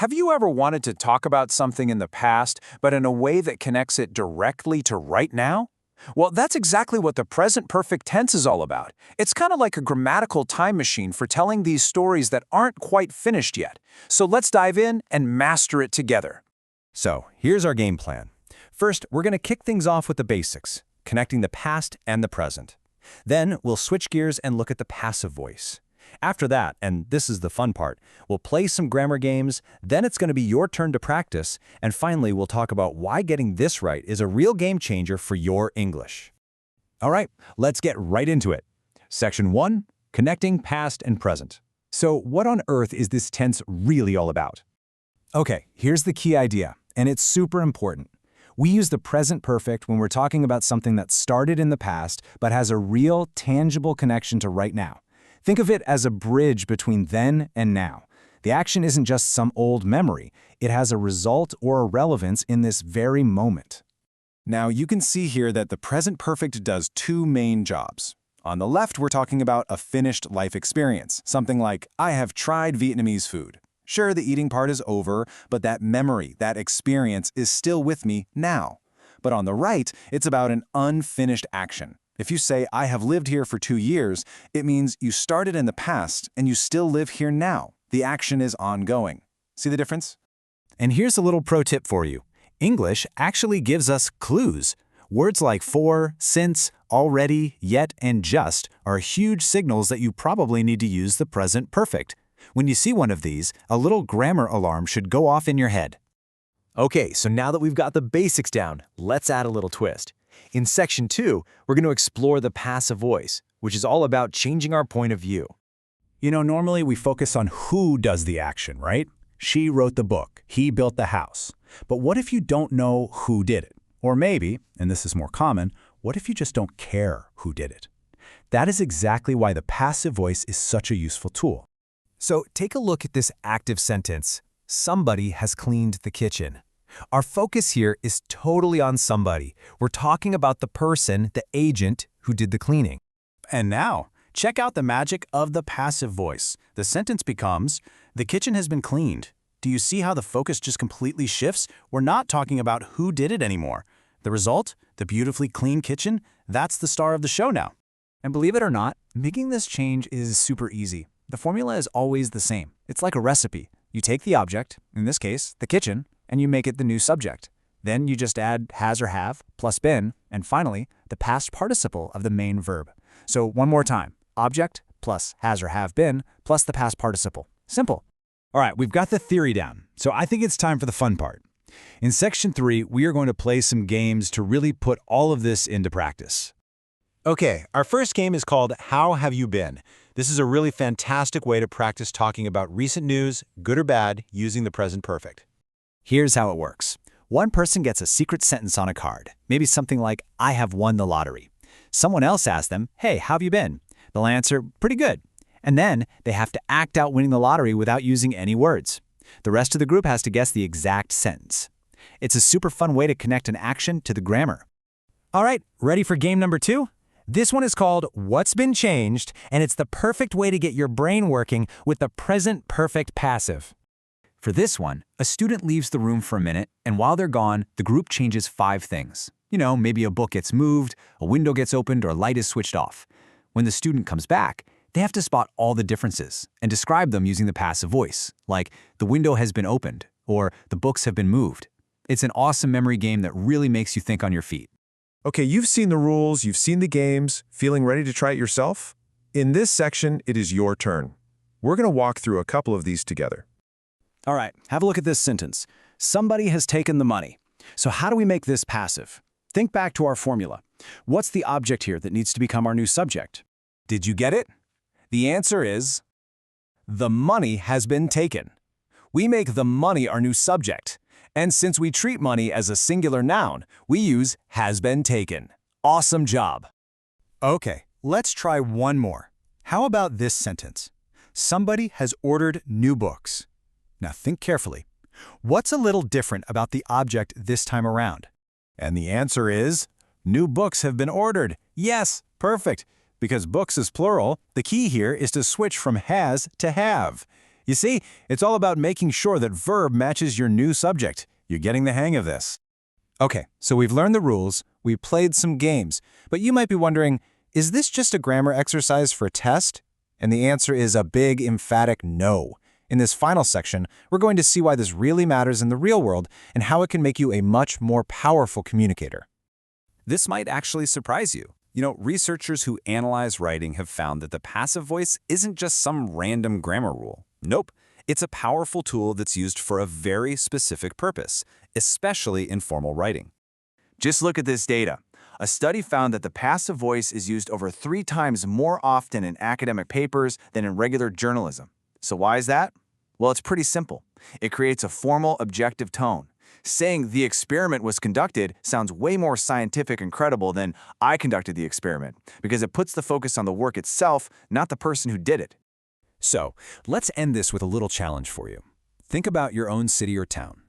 Have you ever wanted to talk about something in the past, but in a way that connects it directly to right now? Well, that's exactly what the present perfect tense is all about. It's kind of like a grammatical time machine for telling these stories that aren't quite finished yet. So let's dive in and master it together. So, here's our game plan. First, we're going to kick things off with the basics, connecting the past and the present. Then, we'll switch gears and look at the passive voice. After that, and this is the fun part, we'll play some grammar games, then it's going to be your turn to practice, and finally we'll talk about why getting this right is a real game changer for your English. All right, let's get right into it. Section 1, connecting past and present. So what on earth is this tense really all about? Okay, here's the key idea, and it's super important. We use the present perfect when we're talking about something that started in the past but has a real, tangible connection to right now. Think of it as a bridge between then and now. The action isn't just some old memory. It has a result or a relevance in this very moment. Now, you can see here that the present perfect does two main jobs. On the left, we're talking about a finished life experience, something like, I have tried Vietnamese food. Sure, the eating part is over, but that memory, that experience is still with me now. But on the right, it's about an unfinished action. If you say, I have lived here for 2 years, it means you started in the past and you still live here now. The action is ongoing. See the difference? And here's a little pro tip for you. English actually gives us clues. Words like for, since, already, yet, and just are huge signals that you probably need to use the present perfect. When you see one of these, a little grammar alarm should go off in your head. Okay, so now that we've got the basics down, let's add a little twist. In Section 2, we're going to explore the passive voice, which is all about changing our point of view. You know, normally we focus on who does the action, right? She wrote the book, he built the house. But what if you don't know who did it? Or maybe, and this is more common, what if you just don't care who did it? That is exactly why the passive voice is such a useful tool. So take a look at this active sentence. Somebody has cleaned the kitchen. Our focus here is totally on somebody. We're talking about the person, the agent, who did the cleaning. And now, check out the magic of the passive voice. The sentence becomes, the kitchen has been cleaned. Do you see how the focus just completely shifts? We're not talking about who did it anymore. The result, the beautifully clean kitchen, that's the star of the show now. And believe it or not, making this change is super easy. The formula is always the same. It's like a recipe. You take the object, in this case, the kitchen, and you make it the new subject. Then you just add has or have plus been, and finally, the past participle of the main verb. So one more time, object plus has or have been plus the past participle. Simple. All right, we've got the theory down, so I think it's time for the fun part. In Section 3, we are going to play some games to really put all of this into practice. Okay, our first game is called How Have You Been? This is a really fantastic way to practice talking about recent news, good or bad, using the present perfect. Here's how it works. One person gets a secret sentence on a card, maybe something like, I have won the lottery. Someone else asks them, hey, how have you been? They'll answer, pretty good. And then they have to act out winning the lottery without using any words. The rest of the group has to guess the exact sentence. It's a super fun way to connect an action to the grammar. All right, ready for game number 2? This one is called What's Been Changed, and it's the perfect way to get your brain working with the present perfect passive. For this one, a student leaves the room for a minute, and while they're gone, the group changes 5 things. You know, maybe a book gets moved, a window gets opened, or a light is switched off. When the student comes back, they have to spot all the differences and describe them using the passive voice, like the window has been opened, or the books have been moved. It's an awesome memory game that really makes you think on your feet. Okay, you've seen the rules, you've seen the games, feeling ready to try it yourself? In this section, it is your turn. We're going to walk through a couple of these together. All right, have a look at this sentence. Somebody has taken the money. So how do we make this passive? Think back to our formula. What's the object here that needs to become our new subject? Did you get it? The answer is, the money has been taken. We make the money our new subject. And since we treat money as a singular noun, we use has been taken. Awesome job. Okay, let's try one more. How about this sentence? Somebody has ordered new books. Now think carefully. What's a little different about the object this time around? And the answer is, new books have been ordered. Yes, perfect. Because books is plural, the key here is to switch from has to have. You see, it's all about making sure that verb matches your new subject. You're getting the hang of this. Okay, so we've learned the rules, we played some games, but you might be wondering, is this just a grammar exercise for a test? And the answer is a big, emphatic no. In this final section, we're going to see why this really matters in the real world and how it can make you a much more powerful communicator. This might actually surprise you. Researchers who analyze writing have found that the passive voice isn't just some random grammar rule. Nope, it's a powerful tool that's used for a very specific purpose, especially in formal writing. Just look at this data. A study found that the passive voice is used over 3 times more often in academic papers than in regular journalism. So why is that? Well, it's pretty simple. It creates a formal, objective tone. Saying the experiment was conducted sounds way more scientific and credible than I conducted the experiment, because it puts the focus on the work itself, not the person who did it. So, let's end this with a little challenge for you. Think about your own city or town.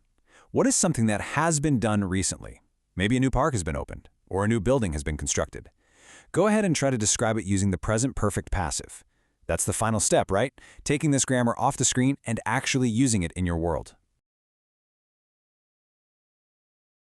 What is something that has been done recently? Maybe a new park has been opened, or a new building has been constructed. Go ahead and try to describe it using the present perfect passive. That's the final step, right? Taking this grammar off the screen and actually using it in your world.